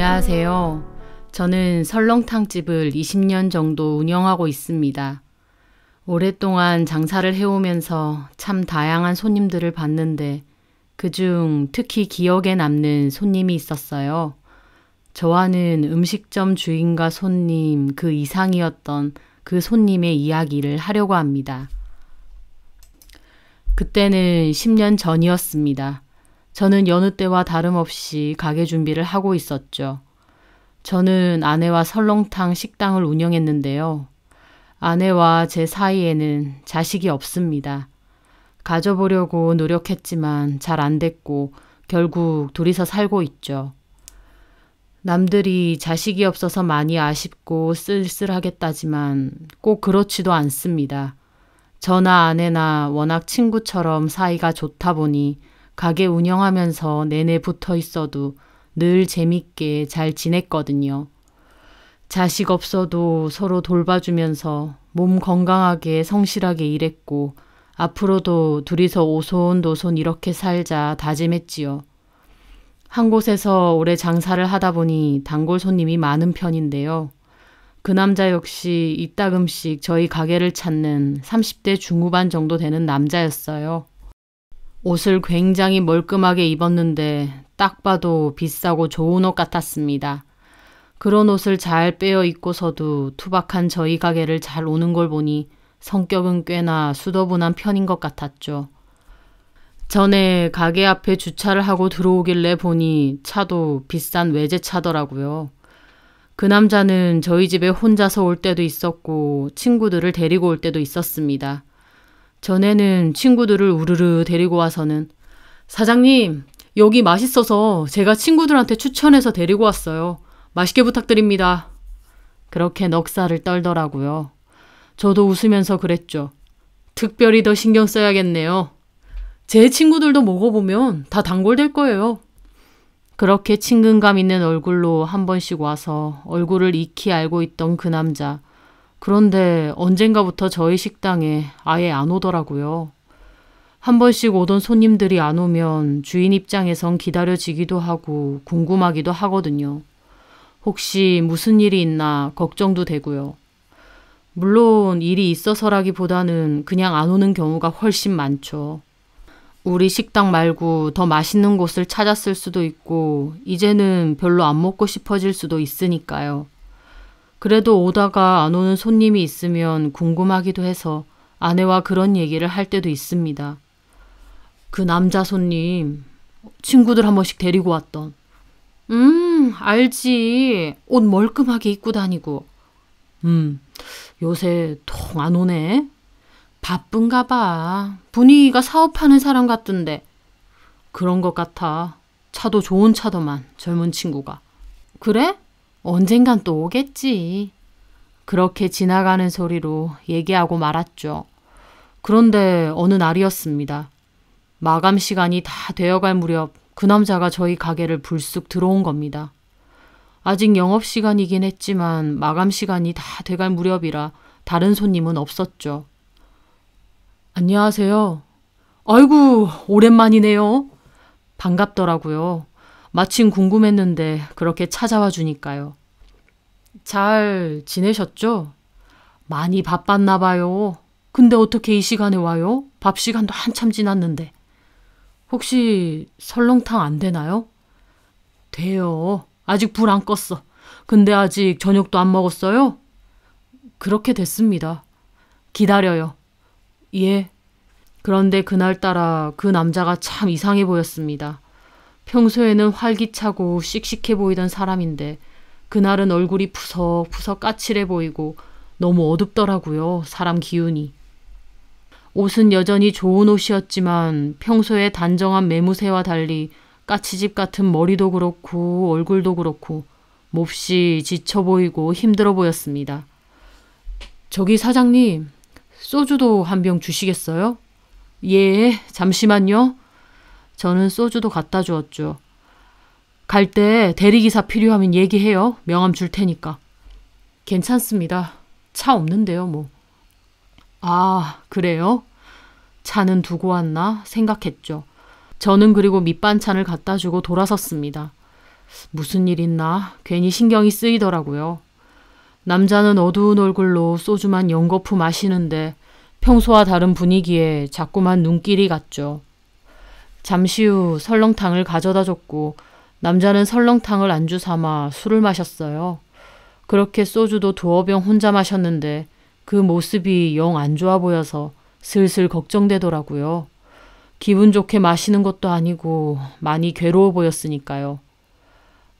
안녕하세요. 저는 설렁탕집을 20년 정도 운영하고 있습니다. 오랫동안 장사를 해오면서 참 다양한 손님들을 봤는데 그중 특히 기억에 남는 손님이 있었어요. 저와는 음식점 주인과 손님 그 이상이었던 그 손님의 이야기를 하려고 합니다. 그때는 10년 전이었습니다. 저는 여느 때와 다름없이 가게 준비를 하고 있었죠. 저는 아내와 설렁탕 식당을 운영했는데요. 아내와 제 사이에는 자식이 없습니다. 가져보려고 노력했지만 잘 안 됐고 결국 둘이서 살고 있죠. 남들이 자식이 없어서 많이 아쉽고 쓸쓸하겠다지만 꼭 그렇지도 않습니다. 저나 아내나 워낙 친구처럼 사이가 좋다 보니 가게 운영하면서 내내 붙어 있어도 늘 재밌게 잘 지냈거든요. 자식 없어도 서로 돌봐주면서 몸 건강하게 성실하게 일했고 앞으로도 둘이서 오손도손 이렇게 살자 다짐했지요. 한 곳에서 오래 장사를 하다 보니 단골 손님이 많은 편인데요. 그 남자 역시 이따금씩 저희 가게를 찾는 30대 중후반 정도 되는 남자였어요. 옷을 굉장히 멀끔하게 입었는데 딱 봐도 비싸고 좋은 옷 같았습니다. 그런 옷을 잘 빼어 입고서도 투박한 저희 가게를 잘 오는 걸 보니 성격은 꽤나 수더분한 편인 것 같았죠. 전에 가게 앞에 주차를 하고 들어오길래 보니 차도 비싼 외제차더라고요. 그 남자는 저희 집에 혼자서 올 때도 있었고 친구들을 데리고 올 때도 있었습니다. 전에는 친구들을 우르르 데리고 와서는 사장님, 여기 맛있어서 제가 친구들한테 추천해서 데리고 왔어요. 맛있게 부탁드립니다. 그렇게 넋살을 떨더라고요. 저도 웃으면서 그랬죠. 특별히 더 신경 써야겠네요. 제 친구들도 먹어보면 다 단골될 거예요. 그렇게 친근감 있는 얼굴로 한 번씩 와서 얼굴을 익히 알고 있던 그 남자. 그런데 언젠가부터 저희 식당에 아예 안 오더라고요. 한 번씩 오던 손님들이 안 오면 주인 입장에선 기다려지기도 하고 궁금하기도 하거든요. 혹시 무슨 일이 있나 걱정도 되고요. 물론 일이 있어서라기보다는 그냥 안 오는 경우가 훨씬 많죠. 우리 식당 말고 더 맛있는 곳을 찾았을 수도 있고 이제는 별로 안 먹고 싶어질 수도 있으니까요. 그래도 오다가 안 오는 손님이 있으면 궁금하기도 해서 아내와 그런 얘기를 할 때도 있습니다. 그 남자 손님, 친구들 한 번씩 데리고 왔던. 알지. 옷 멀끔하게 입고 다니고. 요새 통 안 오네. 바쁜가 봐. 분위기가 사업하는 사람 같던데. 그런 것 같아. 차도 좋은 차더만, 젊은 친구가. 그래? 언젠간 또 오겠지. 그렇게 지나가는 소리로 얘기하고 말았죠. 그런데 어느 날이었습니다. 마감 시간이 다 되어갈 무렵 그 남자가 저희 가게를 불쑥 들어온 겁니다. 아직 영업시간이긴 했지만 마감 시간이 다 돼갈 무렵이라 다른 손님은 없었죠. 안녕하세요. 아이고, 오랜만이네요. 반갑더라고요. 마침 궁금했는데 그렇게 찾아와 주니까요. 잘 지내셨죠? 많이 바빴나 봐요. 근데 어떻게 이 시간에 와요? 밥 시간도 한참 지났는데. 혹시 설렁탕 안 되나요? 돼요. 아직 불 안 껐어. 근데 아직 저녁도 안 먹었어요? 그렇게 됐습니다. 기다려요. 예. 그런데 그날따라 그 남자가 참 이상해 보였습니다. 평소에는 활기차고 씩씩해 보이던 사람인데 그날은 얼굴이 푸석푸석 까칠해 보이고 너무 어둡더라고요. 사람 기운이. 옷은 여전히 좋은 옷이었지만 평소에 단정한 매무새와 달리 까치집 같은 머리도 그렇고 얼굴도 그렇고 몹시 지쳐 보이고 힘들어 보였습니다. 저기 사장님, 소주도 한 병 주시겠어요? 예, 잠시만요. 저는 소주도 갖다 주었죠. 갈 때 대리기사 필요하면 얘기해요. 명함 줄 테니까. 괜찮습니다. 차 없는데요, 뭐. 아, 그래요? 차는 두고 왔나 생각했죠. 저는 그리고 밑반찬을 갖다 주고 돌아섰습니다. 무슨 일 있나 괜히 신경이 쓰이더라고요. 남자는 어두운 얼굴로 소주만 연거푸 마시는데 평소와 다른 분위기에 자꾸만 눈길이 갔죠. 잠시 후 설렁탕을 가져다 줬고 남자는 설렁탕을 안주 삼아 술을 마셨어요. 그렇게 소주도 두어 병 혼자 마셨는데 그 모습이 영 안 좋아 보여서 슬슬 걱정되더라고요. 기분 좋게 마시는 것도 아니고 많이 괴로워 보였으니까요.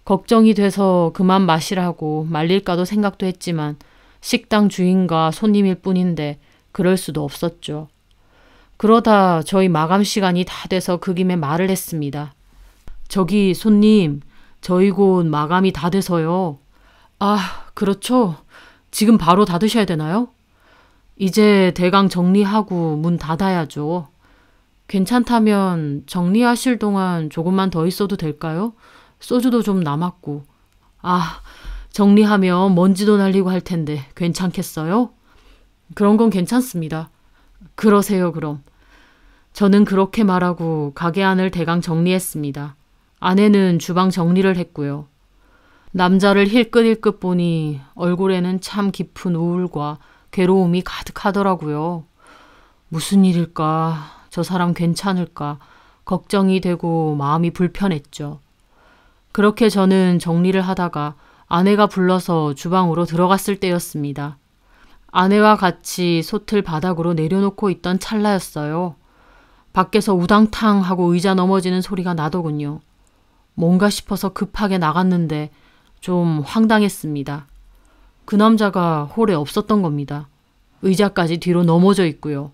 걱정이 돼서 그만 마시라고 말릴까도 생각도 했지만 식당 주인과 손님일 뿐인데 그럴 수도 없었죠. 그러다 저희 마감 시간이 다 돼서 그 김에 말을 했습니다. 저기 손님, 저희 곧 마감이 다 돼서요. 아, 그렇죠. 지금 바로 닫으셔야 되나요? 이제 대강 정리하고 문 닫아야죠. 괜찮다면 정리하실 동안 조금만 더 있어도 될까요? 소주도 좀 남았고. 아, 정리하면 먼지도 날리고 할 텐데 괜찮겠어요? 그런 건 괜찮습니다. 그러세요, 그럼. 저는 그렇게 말하고 가게 안을 대강 정리했습니다. 아내는 주방 정리를 했고요. 남자를 힐끗힐끗 보니 얼굴에는 참 깊은 우울과 괴로움이 가득하더라고요. 무슨 일일까? 저 사람 괜찮을까? 걱정이 되고 마음이 불편했죠. 그렇게 저는 정리를 하다가 아내가 불러서 주방으로 들어갔을 때였습니다. 아내와 같이 솥을 바닥으로 내려놓고 있던 찰나였어요. 밖에서 우당탕 하고 의자 넘어지는 소리가 나더군요. 뭔가 싶어서 급하게 나갔는데 좀 황당했습니다. 그 남자가 홀에 없었던 겁니다. 의자까지 뒤로 넘어져 있고요.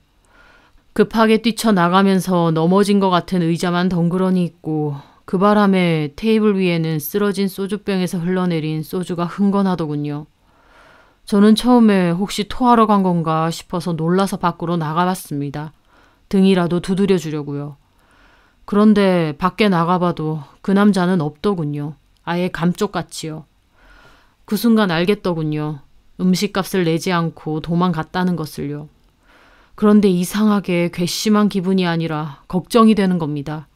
급하게 뛰쳐나가면서 넘어진 것 같은 의자만 덩그러니 있고 그 바람에 테이블 위에는 쓰러진 소주병에서 흘러내린 소주가 흥건하더군요. 저는 처음에 혹시 토하러 간 건가 싶어서 놀라서 밖으로 나가봤습니다. 등이라도 두드려 주려고요. 그런데 밖에 나가봐도 그 남자는 없더군요. 아예 감쪽같이요. 그 순간 알겠더군요. 음식값을 내지 않고 도망갔다는 것을요. 그런데 이상하게 괘씸한 기분이 아니라 걱정이 되는 겁니다.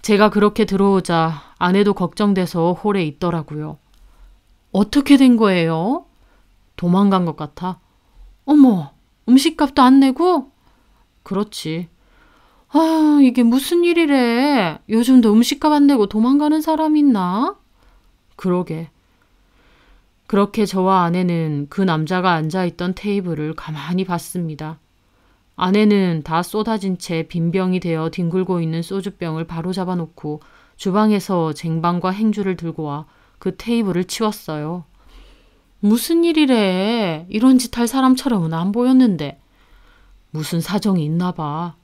제가 그렇게 들어오자 아내도 걱정돼서 홀에 있더라고요. 어떻게 된 거예요? 도망간 것 같아. 어머, 음식값도 안 내고? 그렇지. 아, 이게 무슨 일이래. 요즘도 음식값 안 내고 도망가는 사람 있나? 그러게. 그렇게 저와 아내는 그 남자가 앉아있던 테이블을 가만히 봤습니다. 아내는 다 쏟아진 채 빈병이 되어 뒹굴고 있는 소주병을 바로잡아 놓고 주방에서 쟁반과 행주를 들고 와 그 테이블을 치웠어요. 무슨 일이래. 이런 짓 할 사람처럼은 안 보였는데. 무슨 사정이 있나 봐.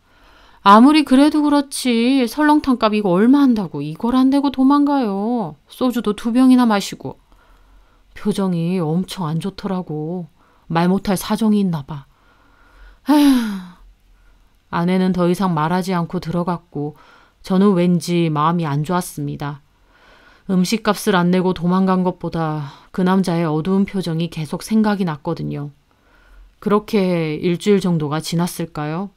아무리 그래도 그렇지 설렁탕 값 이거 얼마 한다고 이걸 안 대고 도망가요. 소주도 2병이나 마시고. 표정이 엄청 안 좋더라고. 말 못할 사정이 있나 봐. 에휴. 아내는 더 이상 말하지 않고 들어갔고 저는 왠지 마음이 안 좋았습니다. 음식값을 안 내고 도망간 것보다 그 남자의 어두운 표정이 계속 생각이 났거든요. 그렇게 일주일 정도가 지났을까요?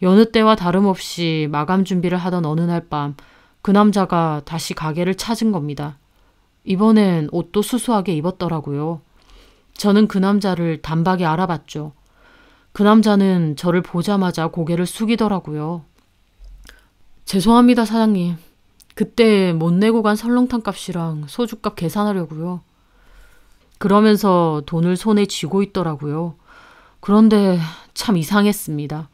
여느 때와 다름없이 마감 준비를 하던 어느 날 밤 그 남자가 다시 가게를 찾은 겁니다. 이번엔 옷도 수수하게 입었더라고요. 저는 그 남자를 단박에 알아봤죠. 그 남자는 저를 보자마자 고개를 숙이더라고요. 죄송합니다, 사장님. 그때 못 내고 간 설렁탕 값이랑 소주값 계산하려고요. 그러면서 돈을 손에 쥐고 있더라고요. 그런데 참 이상했습니다.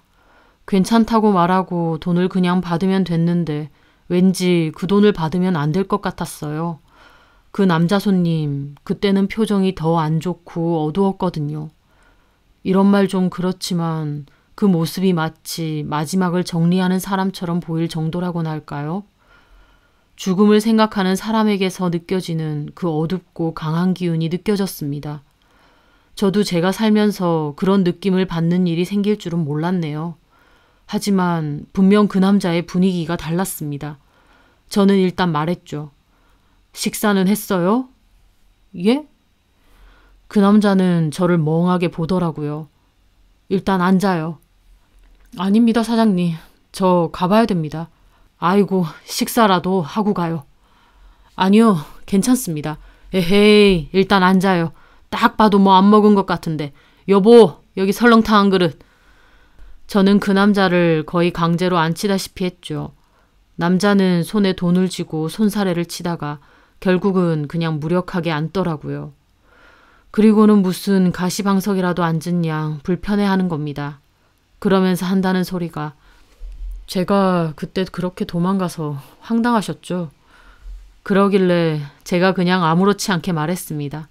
괜찮다고 말하고 돈을 그냥 받으면 됐는데 왠지 그 돈을 받으면 안 될 것 같았어요. 그 남자 손님, 그때는 표정이 더 안 좋고 어두웠거든요. 이런 말 좀 그렇지만 그 모습이 마치 마지막을 정리하는 사람처럼 보일 정도라고나 할까요? 죽음을 생각하는 사람에게서 느껴지는 그 어둡고 강한 기운이 느껴졌습니다. 저도 제가 살면서 그런 느낌을 받는 일이 생길 줄은 몰랐네요. 하지만 분명 그 남자의 분위기가 달랐습니다. 저는 일단 말했죠. 식사는 했어요? 예? 그 남자는 저를 멍하게 보더라고요. 일단 앉아요. 아닙니다, 사장님. 저 가봐야 됩니다. 아이고, 식사라도 하고 가요. 아니요, 괜찮습니다. 에헤이, 일단 앉아요. 딱 봐도 뭐 안 먹은 것 같은데. 여보, 여기 설렁탕 한 그릇. 저는 그 남자를 거의 강제로 앉히다시피 했죠. 남자는 손에 돈을 쥐고 손사래를 치다가 결국은 그냥 무력하게 앉더라고요. 그리고는 무슨 가시방석이라도 앉은 양 불편해하는 겁니다. 그러면서 한다는 소리가 제가 그때 그렇게 도망가서 황당하셨죠. 그러길래 제가 그냥 아무렇지 않게 말했습니다.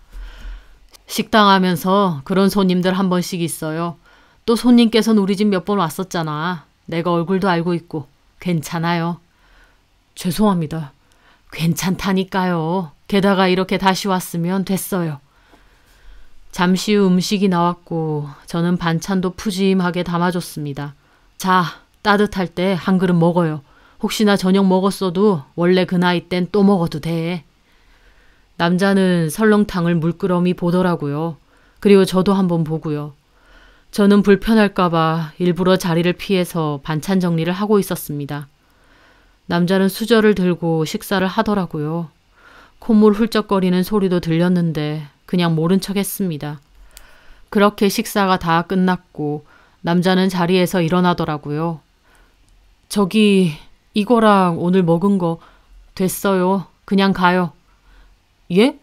식당 하면서 그런 손님들 한 번씩 있어요. 또 손님께서는 우리 집 몇 번 왔었잖아. 내가 얼굴도 알고 있고. 괜찮아요. 죄송합니다. 괜찮다니까요. 게다가 이렇게 다시 왔으면 됐어요. 잠시 후 음식이 나왔고 저는 반찬도 푸짐하게 담아줬습니다. 자, 따뜻할 때 한 그릇 먹어요. 혹시나 저녁 먹었어도 원래 그 나이 땐 또 먹어도 돼. 남자는 설렁탕을 물끄러미 보더라고요. 그리고 저도 한번 보고요. 저는 불편할까봐 일부러 자리를 피해서 반찬 정리를 하고 있었습니다. 남자는 수저를 들고 식사를 하더라고요. 콧물 훌쩍거리는 소리도 들렸는데 그냥 모른 척 했습니다. 그렇게 식사가 다 끝났고 남자는 자리에서 일어나더라고요. 저기 이거랑 오늘 먹은 거 됐어요. 그냥 가요. 예?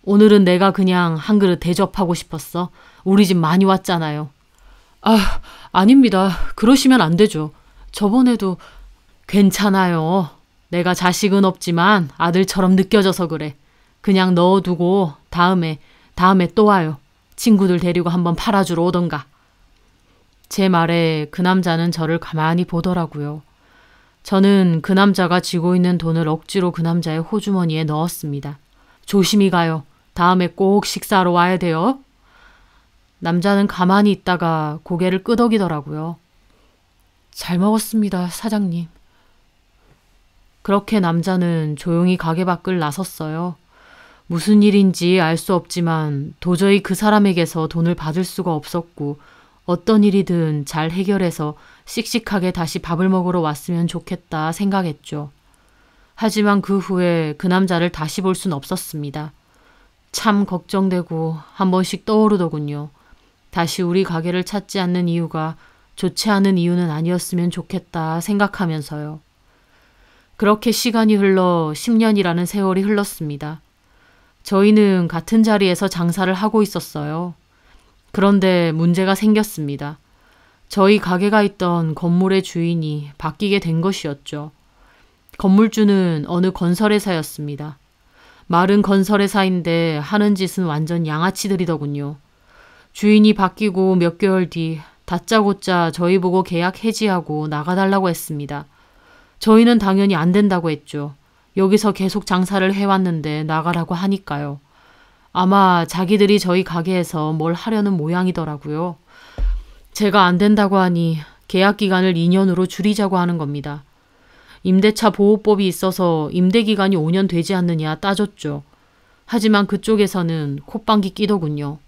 오늘은 내가 그냥 한 그릇 대접하고 싶었어. 우리 집 많이 왔잖아요. 아, 아닙니다. 그러시면 안 되죠. 저번에도 괜찮아요. 내가 자식은 없지만 아들처럼 느껴져서 그래. 그냥 넣어두고 다음에 또 와요. 친구들 데리고 한번 팔아주러 오던가. 제 말에 그 남자는 저를 가만히 보더라고요. 저는 그 남자가 쥐고 있는 돈을 억지로 그 남자의 호주머니에 넣었습니다. 조심히 가요. 다음에 꼭 식사하러 와야 돼요. 남자는 가만히 있다가 고개를 끄덕이더라고요. 잘 먹었습니다, 사장님. 그렇게 남자는 조용히 가게 밖을 나섰어요. 무슨 일인지 알 수 없지만 도저히 그 사람에게서 돈을 받을 수가 없었고 어떤 일이든 잘 해결해서 씩씩하게 다시 밥을 먹으러 왔으면 좋겠다 생각했죠. 하지만 그 후에 그 남자를 다시 볼 순 없었습니다. 참 걱정되고 한 번씩 떠오르더군요. 다시 우리 가게를 찾지 않는 이유가 좋지 않은 이유는 아니었으면 좋겠다 생각하면서요. 그렇게 시간이 흘러 10년이라는 세월이 흘렀습니다. 저희는 같은 자리에서 장사를 하고 있었어요. 그런데 문제가 생겼습니다. 저희 가게가 있던 건물의 주인이 바뀌게 된 것이었죠. 건물주는 어느 건설회사였습니다. 말은 건설회사인데 하는 짓은 완전 양아치들이더군요. 주인이 바뀌고 몇 개월 뒤 다짜고짜 저희 보고 계약 해지하고 나가달라고 했습니다. 저희는 당연히 안 된다고 했죠. 여기서 계속 장사를 해왔는데 나가라고 하니까요. 아마 자기들이 저희 가게에서 뭘 하려는 모양이더라고요. 제가 안 된다고 하니 계약 기간을 2년으로 줄이자고 하는 겁니다. 임대차 보호법이 있어서 임대 기간이 5년 되지 않느냐 따졌죠. 하지만 그쪽에서는 콧방귀 끼더군요.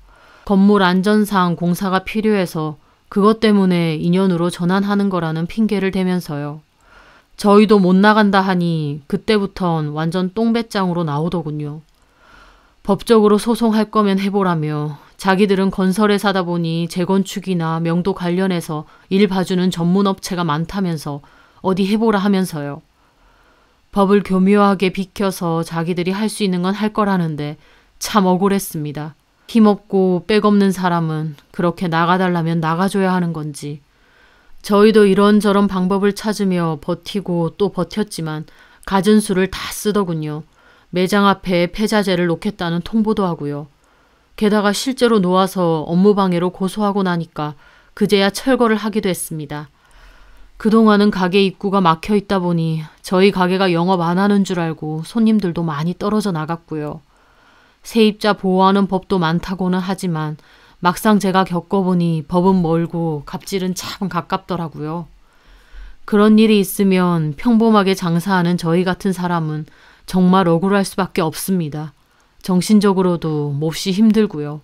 건물 안전상 공사가 필요해서 그것 때문에 2년으로 전환하는 거라는 핑계를 대면서요. 저희도 못 나간다 하니 그때부턴 완전 똥배짱으로 나오더군요. 법적으로 소송할 거면 해보라며 자기들은 건설회사다 보니 재건축이나 명도 관련해서 일 봐주는 전문업체가 많다면서 어디 해보라 하면서요. 법을 교묘하게 비켜서 자기들이 할 수 있는 건 할 거라는데 참 억울했습니다. 힘없고 빽없는 사람은 그렇게 나가달라면 나가줘야 하는 건지. 저희도 이런저런 방법을 찾으며 버티고 또 버텼지만 갖은 수를 다 쓰더군요. 매장 앞에 폐자재를 놓겠다는 통보도 하고요. 게다가 실제로 놓아서 업무방해로 고소하고 나니까 그제야 철거를 하기도 했습니다. 그동안은 가게 입구가 막혀 있다 보니 저희 가게가 영업 안 하는 줄 알고 손님들도 많이 떨어져 나갔고요. 세입자 보호하는 법도 많다고는 하지만 막상 제가 겪어보니 법은 멀고 갑질은 참 가깝더라고요. 그런 일이 있으면 평범하게 장사하는 저희 같은 사람은 정말 억울할 수밖에 없습니다. 정신적으로도 몹시 힘들고요.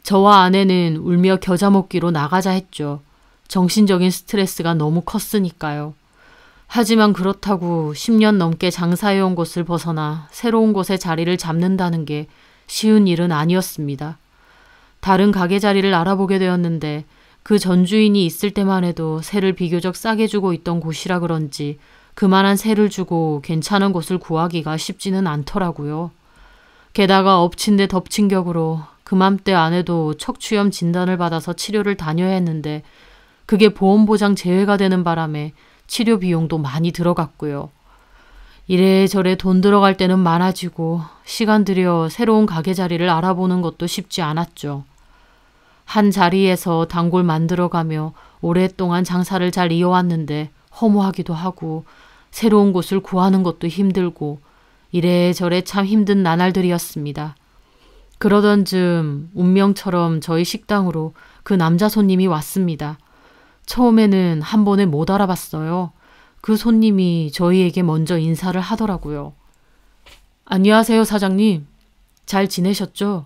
저와 아내는 울며 겨자 먹기로 나가자 했죠. 정신적인 스트레스가 너무 컸으니까요. 하지만 그렇다고 10년 넘게 장사해온 곳을 벗어나 새로운 곳에 자리를 잡는다는 게 쉬운 일은 아니었습니다. 다른 가게 자리를 알아보게 되었는데 그 전주인이 있을 때만 해도 세를 비교적 싸게 주고 있던 곳이라 그런지 그만한 세를 주고 괜찮은 곳을 구하기가 쉽지는 않더라고요. 게다가 엎친 데 덮친 격으로 그맘때 아내도 척추염 진단을 받아서 치료를 다녀야 했는데 그게 보험보장 제외가 되는 바람에 치료 비용도 많이 들어갔고요. 이래저래 돈 들어갈 때는 많아지고 시간 들여 새로운 가게 자리를 알아보는 것도 쉽지 않았죠. 한 자리에서 단골 만들어가며 오랫동안 장사를 잘 이어왔는데 허무하기도 하고 새로운 곳을 구하는 것도 힘들고 이래저래 참 힘든 나날들이었습니다. 그러던 즈음 운명처럼 저희 식당으로 그 남자 손님이 왔습니다. 처음에는 한 번에 못 알아봤어요. 그 손님이 저희에게 먼저 인사를 하더라고요. 안녕하세요, 사장님. 잘 지내셨죠?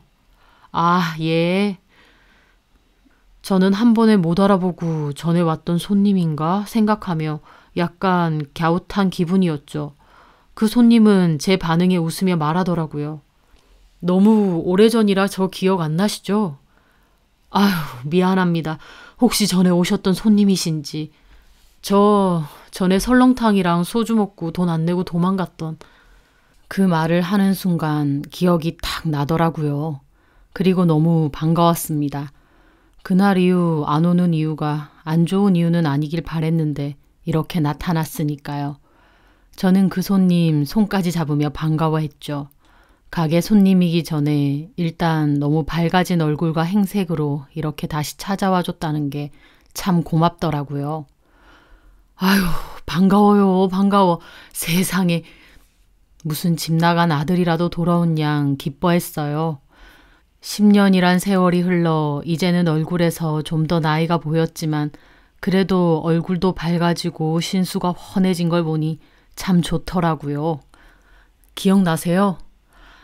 아, 예. 저는 한 번에 못 알아보고 전에 왔던 손님인가 생각하며 약간 갸웃한 기분이었죠. 그 손님은 제 반응에 웃으며 말하더라고요. 너무 오래전이라 저 기억 안 나시죠? 아휴, 미안합니다. 혹시 전에 오셨던 손님이신지. 저 전에 설렁탕이랑 소주 먹고 돈 안 내고 도망갔던. 그 말을 하는 순간 기억이 탁 나더라고요. 그리고 너무 반가웠습니다. 그날 이후 안 오는 이유가 안 좋은 이유는 아니길 바랬는데 이렇게 나타났으니까요. 저는 그 손님 손까지 잡으며 반가워했죠. 가게 손님이기 전에 일단 너무 밝아진 얼굴과 행색으로 이렇게 다시 찾아와 줬다는 게 참 고맙더라고요. 아유, 반가워요, 반가워. 세상에. 무슨 집 나간 아들이라도 돌아온 양 기뻐했어요. 10년이란 세월이 흘러 이제는 얼굴에서 좀 더 나이가 보였지만 그래도 얼굴도 밝아지고 신수가 훤해진 걸 보니 참 좋더라고요. 기억나세요?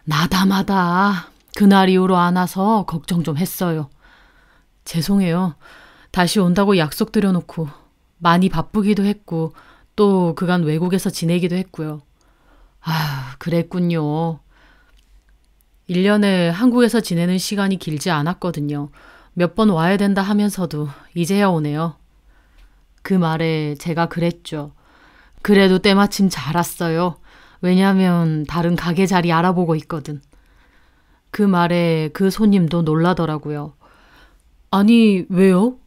나다마다 그날 이후로 안 와서 걱정 좀 했어요. 죄송해요. 다시 온다고 약속드려놓고 많이 바쁘기도 했고 또 그간 외국에서 지내기도 했고요. 아, 그랬군요. 1년에 한국에서 지내는 시간이 길지 않았거든요. 몇 번 와야 된다 하면서도 이제야 오네요. 그 말에 제가 그랬죠. 그래도 때마침 잘 왔어요. 왜냐하면 다른 가게 자리 알아보고 있거든. 그 말에 그 손님도 놀라더라고요. 아니, 왜요?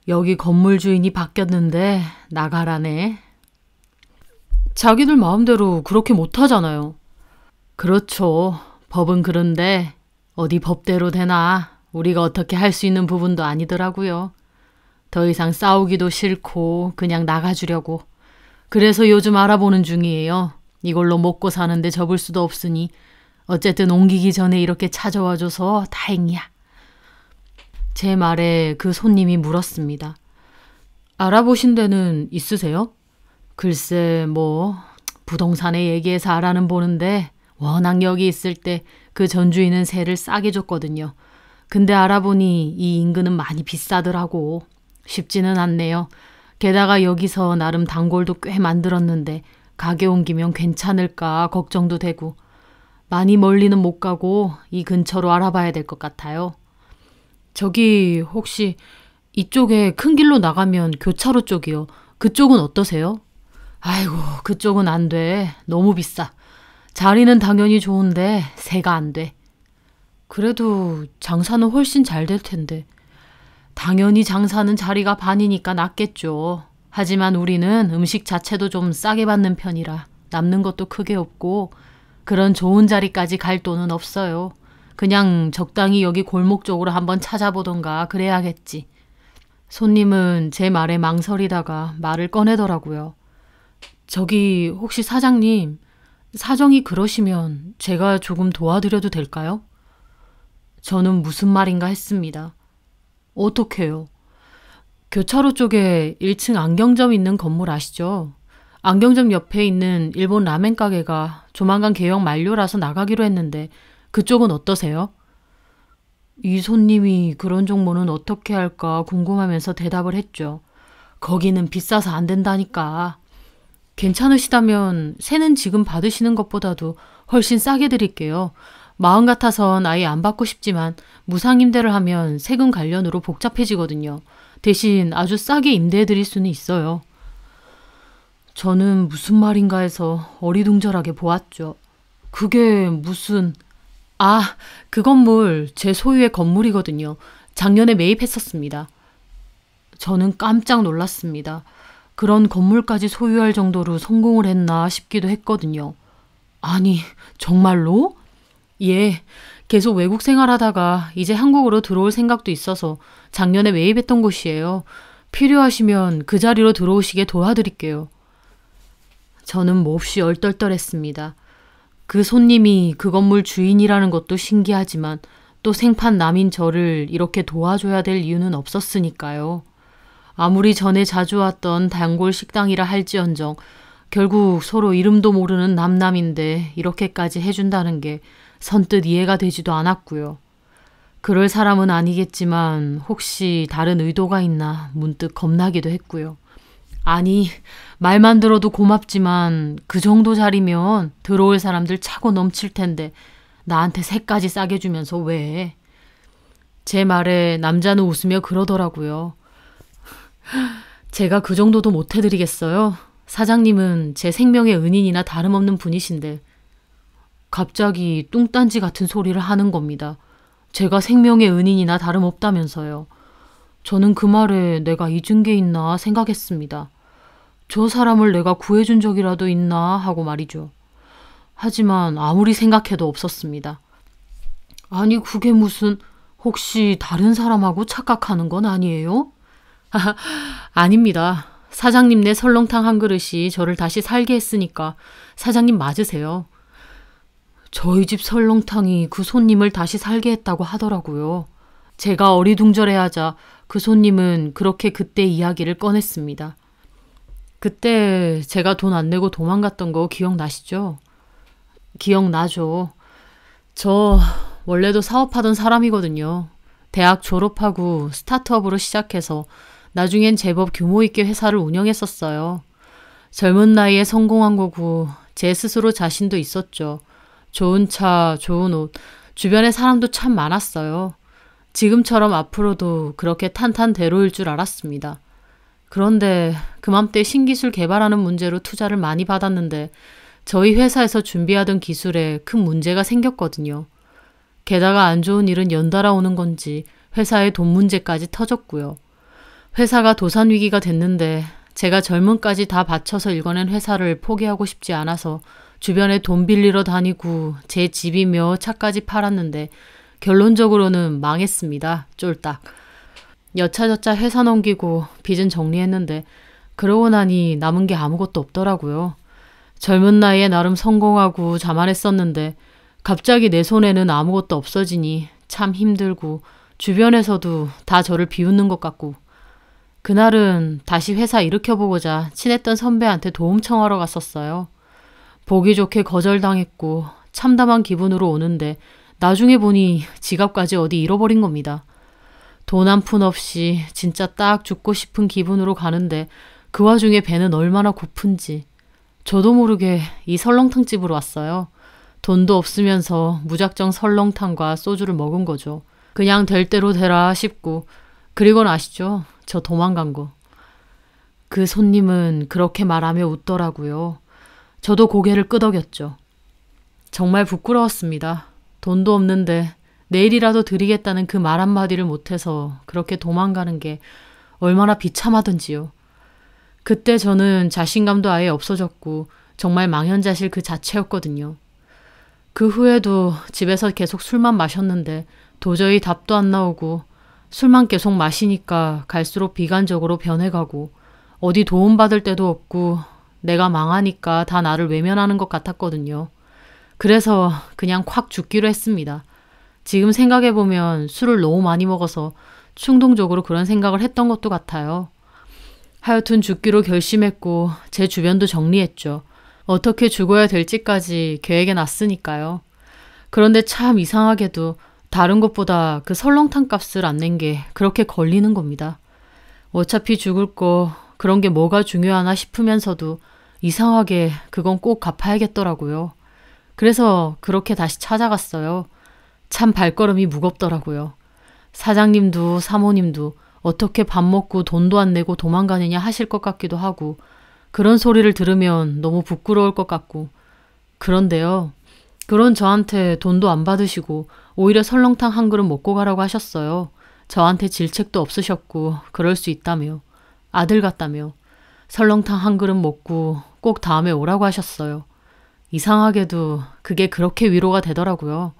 여기 건물 주인이 바뀌었는데 나가라네. 자기들 마음대로 그렇게 못하잖아요. 그렇죠. 법은 그런데 어디 법대로 되나 우리가 어떻게 할 수 있는 부분도 아니더라고요. 더 이상 싸우기도 싫고 그냥 나가주려고. 그래서 요즘 알아보는 중이에요. 이걸로 먹고 사는데 접을 수도 없으니 어쨌든 옮기기 전에 이렇게 찾아와줘서 다행이야. 제 말에 그 손님이 물었습니다. 알아보신 데는 있으세요? 글쎄 부동산에 얘기해서 알아는 보는데 워낙 여기 있을 때 그 전주인은 세를 싸게 줬거든요. 근데 알아보니 이 인근은 많이 비싸더라고. 쉽지는 않네요. 게다가 여기서 나름 단골도 꽤 만들었는데 가게 옮기면 괜찮을까 걱정도 되고 많이 멀리는 못 가고 이 근처로 알아봐야 될 것 같아요. 저기 혹시 이쪽에 큰 길로 나가면 교차로 쪽이요. 그쪽은 어떠세요? 아이고, 그쪽은 안 돼. 너무 비싸. 자리는 당연히 좋은데 세가 안 돼. 그래도 장사는 훨씬 잘 될 텐데. 당연히 장사는 자리가 반이니까 낫겠죠. 하지만 우리는 음식 자체도 좀 싸게 받는 편이라 남는 것도 크게 없고 그런 좋은 자리까지 갈 돈은 없어요. 그냥 적당히 여기 골목 쪽으로 한번 찾아보던가 그래야겠지. 손님은 제 말에 망설이다가 말을 꺼내더라고요. 저기 혹시 사장님, 사정이 그러시면 제가 조금 도와드려도 될까요? 저는 무슨 말인가 했습니다. 어떡해요? 교차로 쪽에 1층 안경점 있는 건물 아시죠? 안경점 옆에 있는 일본 라멘 가게가 조만간 개영 만료라서 나가기로 했는데 그쪽은 어떠세요? 이 손님이 그런 정보는 어떻게 할까 궁금하면서 대답을 했죠. 거기는 비싸서 안 된다니까. 괜찮으시다면 세는 지금 받으시는 것보다도 훨씬 싸게 드릴게요. 마음 같아선 아예 안 받고 싶지만 무상임대를 하면 세금 관련으로 복잡해지거든요. 대신 아주 싸게 임대해 드릴 수는 있어요. 저는 무슨 말인가 해서 어리둥절하게 보았죠. 그게 무슨... 그 건물 제 소유의 건물이거든요. 작년에 매입했었습니다. 저는 깜짝 놀랐습니다. 그런 건물까지 소유할 정도로 성공을 했나 싶기도 했거든요. 아니, 정말로? 예, 계속 외국 생활하다가 이제 한국으로 들어올 생각도 있어서 작년에 매입했던 곳이에요. 필요하시면 그 자리로 들어오시게 도와드릴게요. 저는 몹시 얼떨떨했습니다. 그 손님이 그 건물 주인이라는 것도 신기하지만 또 생판 남인 저를 이렇게 도와줘야 될 이유는 없었으니까요. 아무리 전에 자주 왔던 단골 식당이라 할지언정 결국 서로 이름도 모르는 남남인데 이렇게까지 해준다는 게 선뜻 이해가 되지도 않았고요. 그럴 사람은 아니겠지만 혹시 다른 의도가 있나 문득 겁나기도 했고요. 아니, 말만 들어도 고맙지만 그 정도 자리면 들어올 사람들 차고 넘칠 텐데 나한테 새까지 싸게 주면서 왜? 제 말에 남자는 웃으며 그러더라고요. 제가 그 정도도 못 해드리겠어요. 사장님은 제 생명의 은인이나 다름없는 분이신데. 갑자기 뚱딴지 같은 소리를 하는 겁니다. 제가 생명의 은인이나 다름없다면서요. 저는 그 말에 내가 잊은 게 있나 생각했습니다. 저 사람을 내가 구해준 적이라도 있나 하고 말이죠. 하지만 아무리 생각해도 없었습니다. 아니 그게 무슨 혹시 다른 사람하고 착각하는 건 아니에요? 아닙니다. 사장님네 설렁탕 한 그릇이 저를 다시 살게 했으니까 사장님 맞으세요. 저희 집 설렁탕이 그 손님을 다시 살게 했다고 하더라고요. 제가 어리둥절해하자 그 손님은 그렇게 그때 이야기를 꺼냈습니다. 그때 제가 돈 안 내고 도망갔던 거 기억나시죠? 기억나죠. 저 원래도 사업하던 사람이거든요. 대학 졸업하고 스타트업으로 시작해서 나중엔 제법 규모 있게 회사를 운영했었어요. 젊은 나이에 성공한 거고 제 스스로 자신도 있었죠. 좋은 차, 좋은 옷, 주변에 사람도 참 많았어요. 지금처럼 앞으로도 그렇게 탄탄대로일 줄 알았습니다. 그런데 그맘때 신기술 개발하는 문제로 투자를 많이 받았는데 저희 회사에서 준비하던 기술에 큰 문제가 생겼거든요. 게다가 안 좋은 일은 연달아 오는 건지 회사에 돈 문제까지 터졌고요. 회사가 도산 위기가 됐는데 제가 젊음까지 다 바쳐서 일궈낸 회사를 포기하고 싶지 않아서 주변에 돈 빌리러 다니고 제 집이며 차까지 팔았는데 결론적으로는 망했습니다. 쫄딱. 여차저차 회사 넘기고 빚은 정리했는데 그러고 나니 남은 게 아무것도 없더라고요. 젊은 나이에 나름 성공하고 자만했었는데 갑자기 내 손에는 아무것도 없어지니 참 힘들고 주변에서도 다 저를 비웃는 것 같고 그날은 다시 회사 일으켜보고자 친했던 선배한테 도움 청하러 갔었어요. 보기 좋게 거절당했고 참담한 기분으로 오는데 나중에 보니 지갑까지 어디 잃어버린 겁니다. 돈 한 푼 없이 진짜 딱 죽고 싶은 기분으로 가는데 그 와중에 배는 얼마나 고픈지 저도 모르게 이 설렁탕집으로 왔어요. 돈도 없으면서 무작정 설렁탕과 소주를 먹은 거죠. 그냥 될 대로 되라 싶고 그리곤 아시죠? 저 도망간 거. 그 손님은 그렇게 말하며 웃더라고요. 저도 고개를 끄덕였죠. 정말 부끄러웠습니다. 돈도 없는데 내일이라도 드리겠다는 그 말 한마디를 못해서 그렇게 도망가는 게 얼마나 비참하던지요. 그때 저는 자신감도 아예 없어졌고 정말 망연자실 그 자체였거든요. 그 후에도 집에서 계속 술만 마셨는데 도저히 답도 안 나오고 술만 계속 마시니까 갈수록 비관적으로 변해가고 어디 도움받을 데도 없고 내가 망하니까 다 나를 외면하는 것 같았거든요. 그래서 그냥 콱 죽기로 했습니다. 지금 생각해보면 술을 너무 많이 먹어서 충동적으로 그런 생각을 했던 것도 같아요. 하여튼 죽기로 결심했고 제 주변도 정리했죠. 어떻게 죽어야 될지까지 계획해 놨으니까요. 그런데 참 이상하게도 다른 것보다 그 설렁탕 값을 안 낸 게 그렇게 걸리는 겁니다. 어차피 죽을 거 그런 게 뭐가 중요하나 싶으면서도 이상하게 그건 꼭 갚아야겠더라고요. 그래서 그렇게 다시 찾아갔어요. 참 발걸음이 무겁더라고요. 사장님도 사모님도 어떻게 밥 먹고 돈도 안 내고 도망가느냐 하실 것 같기도 하고 그런 소리를 들으면 너무 부끄러울 것 같고 그런데요. 그런 저한테 돈도 안 받으시고 오히려 설렁탕 한 그릇 먹고 가라고 하셨어요. 저한테 질책도 없으셨고 그럴 수 있다며. 아들 같다며. 설렁탕 한 그릇 먹고 꼭 다음에 오라고 하셨어요. 이상하게도 그게 그렇게 위로가 되더라고요.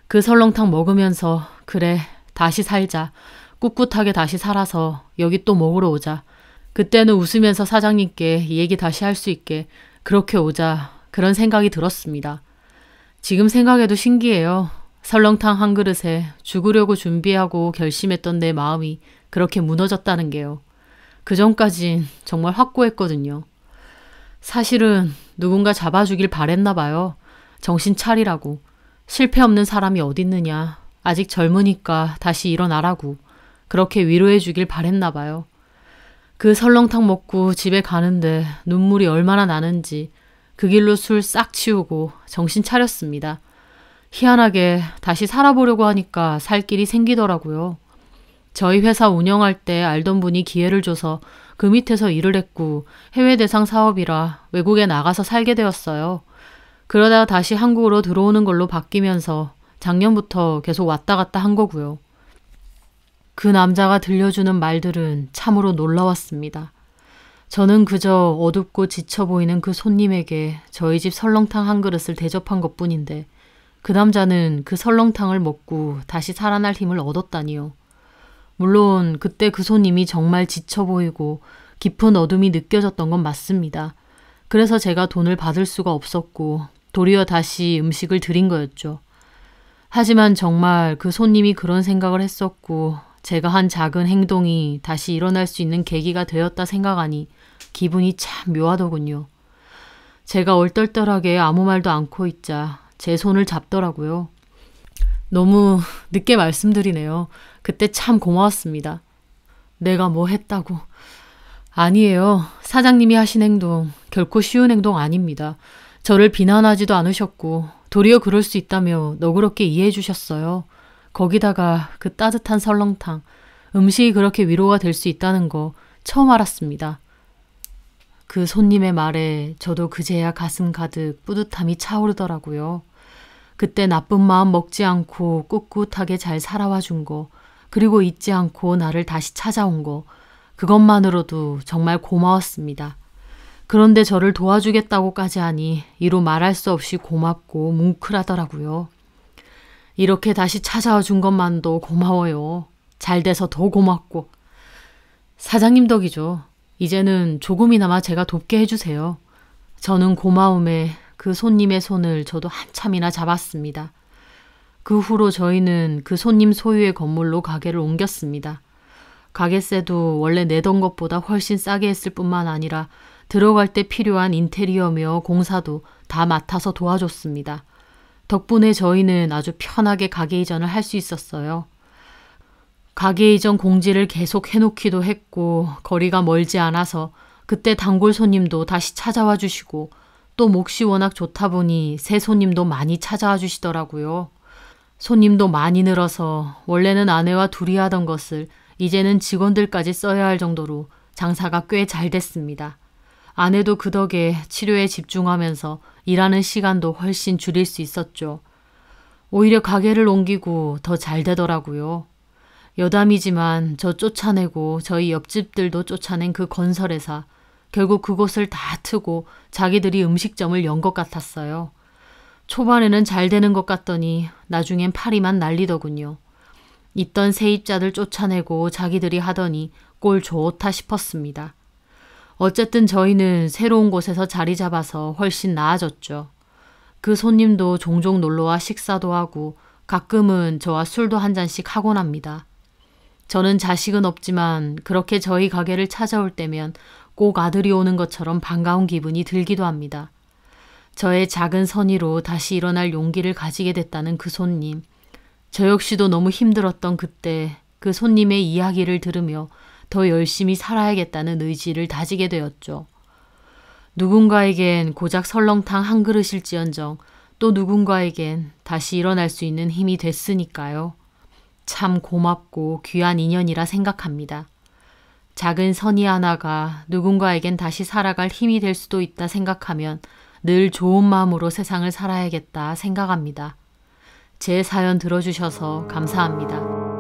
그 설렁탕 먹으면서 그래 다시 살자. 꿋꿋하게 다시 살아서 여기 또 먹으러 오자. 그때는 웃으면서 사장님께 이 얘기 다시 할 수 있게 그렇게 오자. 그런 생각이 들었습니다. 지금 생각해도 신기해요. 설렁탕 한 그릇에 죽으려고 준비하고 결심했던 내 마음이 그렇게 무너졌다는 게요. 그전까진 정말 확고했거든요. 사실은 누군가 잡아주길 바랬나 봐요. 정신 차리라고. 실패 없는 사람이 어딨느냐. 아직 젊으니까 다시 일어나라고. 그렇게 위로해 주길 바랬나 봐요. 그 설렁탕 먹고 집에 가는데 눈물이 얼마나 나는지 그 길로 술 싹 치우고 정신 차렸습니다. 희한하게 다시 살아보려고 하니까 살 길이 생기더라고요. 저희 회사 운영할 때 알던 분이 기회를 줘서 그 밑에서 일을 했고 해외 대상 사업이라 외국에 나가서 살게 되었어요. 그러다가 다시 한국으로 들어오는 걸로 바뀌면서 작년부터 계속 왔다 갔다 한 거고요. 그 남자가 들려주는 말들은 참으로 놀라웠습니다. 저는 그저 어둡고 지쳐 보이는 그 손님에게 저희 집 설렁탕 한 그릇을 대접한 것뿐인데 그 남자는 그 설렁탕을 먹고 다시 살아날 힘을 얻었다니요. 물론 그때 그 손님이 정말 지쳐 보이고 깊은 어둠이 느껴졌던 건 맞습니다. 그래서 제가 돈을 받을 수가 없었고 도리어 다시 음식을 드린 거였죠. 하지만 정말 그 손님이 그런 생각을 했었고 제가 한 작은 행동이 다시 일어날 수 있는 계기가 되었다 생각하니 기분이 참 묘하더군요. 제가 얼떨떨하게 아무 말도 않고 있자 제 손을 잡더라고요. 너무 늦게 말씀드리네요. 그때 참 고마웠습니다. 내가 뭐 했다고. 아니에요. 사장님이 하신 행동 결코 쉬운 행동 아닙니다. 저를 비난하지도 않으셨고 도리어 그럴 수 있다며 너그럽게 이해해 주셨어요. 거기다가 그 따뜻한 설렁탕, 음식이 그렇게 위로가 될 수 있다는 거 처음 알았습니다. 그 손님의 말에 저도 그제야 가슴 가득 뿌듯함이 차오르더라고요. 그때 나쁜 마음 먹지 않고 꿋꿋하게 잘 살아와 준 거, 그리고 잊지 않고 나를 다시 찾아온 거, 그것만으로도 정말 고마웠습니다. 그런데 저를 도와주겠다고까지 하니 이루 말할 수 없이 고맙고 뭉클하더라고요. 이렇게 다시 찾아와 준 것만도 고마워요. 잘 돼서 더 고맙고. 사장님 덕이죠. 이제는 조금이나마 제가 돕게 해주세요. 저는 고마움에 그 손님의 손을 저도 한참이나 잡았습니다. 그 후로 저희는 그 손님 소유의 건물로 가게를 옮겼습니다. 가게세도 원래 내던 것보다 훨씬 싸게 했을 뿐만 아니라 들어갈 때 필요한 인테리어며 공사도 다 맡아서 도와줬습니다. 덕분에 저희는 아주 편하게 가게 이전을 할 수 있었어요. 가게 이전 공지를 계속 해놓기도 했고 거리가 멀지 않아서 그때 단골 손님도 다시 찾아와 주시고 또 몫이 워낙 좋다 보니 새 손님도 많이 찾아와 주시더라고요. 손님도 많이 늘어서 원래는 아내와 둘이 하던 것을 이제는 직원들까지 써야 할 정도로 장사가 꽤 잘 됐습니다. 아내도 그 덕에 치료에 집중하면서 일하는 시간도 훨씬 줄일 수 있었죠. 오히려 가게를 옮기고 더 잘 되더라고요. 여담이지만 저 쫓아내고 저희 옆집들도 쫓아낸 그 건설회사, 결국 그곳을 다 트고 자기들이 음식점을 연 것 같았어요. 초반에는 잘 되는 것 같더니 나중엔 파리만 날리더군요. 있던 세입자들 쫓아내고 자기들이 하더니 꼴 좋다 싶었습니다. 어쨌든 저희는 새로운 곳에서 자리 잡아서 훨씬 나아졌죠. 그 손님도 종종 놀러와 식사도 하고 가끔은 저와 술도 한 잔씩 하곤 합니다. 저는 자식은 없지만 그렇게 저희 가게를 찾아올 때면 꼭 아들이 오는 것처럼 반가운 기분이 들기도 합니다. 저의 작은 선의로 다시 일어날 용기를 가지게 됐다는 그 손님. 저 역시도 너무 힘들었던 그때 그 손님의 이야기를 들으며 더 열심히 살아야겠다는 의지를 다지게 되었죠. 누군가에겐 고작 설렁탕 한 그릇일지언정 또 누군가에겐 다시 일어날 수 있는 힘이 됐으니까요. 참 고맙고 귀한 인연이라 생각합니다. 작은 선의 하나가 누군가에겐 다시 살아갈 힘이 될 수도 있다 생각하면 늘 좋은 마음으로 세상을 살아야겠다 생각합니다. 제 사연 들어주셔서 감사합니다.